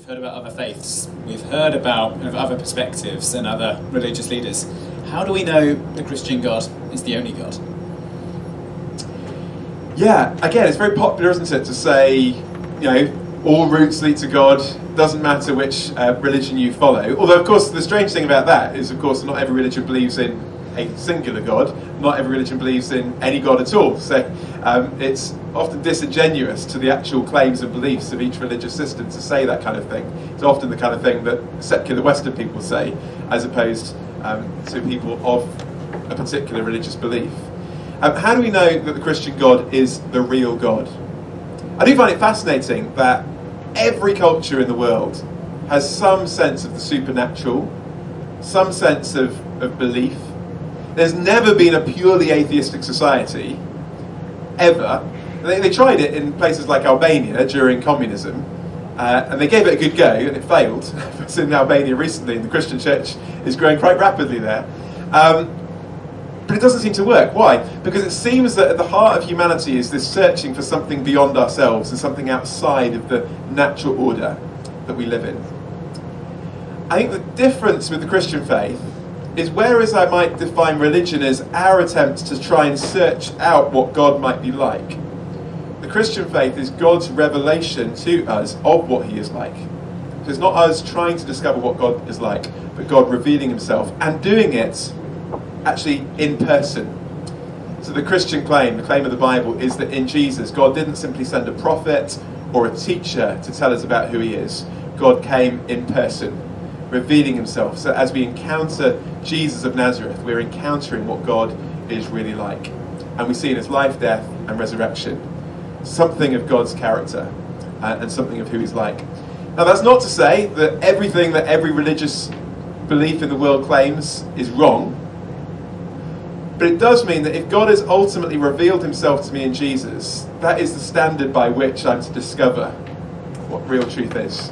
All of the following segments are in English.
We've heard about other faiths, we've heard about other perspectives and other religious leaders. How do we know the Christian God is the only God? Yeah, again, it's very popular, isn't it, to say, all routes lead to God, doesn't matter which religion you follow. Although, of course, the strange thing about that is, of course, not every religion believes in a singular God. Not every religion believes in any God at all. So it's often disingenuous to the actual claims and beliefs of each religious system to say that kind of thing. It's often the kind of thing that secular Western people say, as opposed to people of a particular religious belief. How do we know that the Christian God is the real God? I do find it fascinating that every culture in the world has some sense of the supernatural, some sense of belief. There's never been a purely atheistic society, ever. They tried it in places like Albania during communism, and they gave it a good go, and it failed. It's in Albania recently, and the Christian church is growing quite rapidly there. But it doesn't seem to work. Why? Because it seems that at the heart of humanity is this searching for something beyond ourselves and something outside of the natural order that we live in. I think the difference with the Christian faith is, whereas I might define religion as our attempt to try and search out what God might be like, the Christian faith is God's revelation to us of what he is like. So it's not us trying to discover what God is like, but God revealing himself and doing it actually in person. So the Christian claim, the claim of the Bible, is that in Jesus, God didn't simply send a prophet or a teacher to tell us about who he is. God came in person, revealing himself. So as we encounter Jesus of Nazareth, we're encountering what God is really like. And we see in his life, death, and resurrection something of God's character and something of who he's like. Now, that's not to say that everything that every religious belief in the world claims is wrong. But it does mean that if God has ultimately revealed himself to me in Jesus, that is the standard by which I'm to discover what real truth is.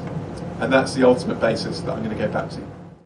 And that's the ultimate basis that I'm going to go back to.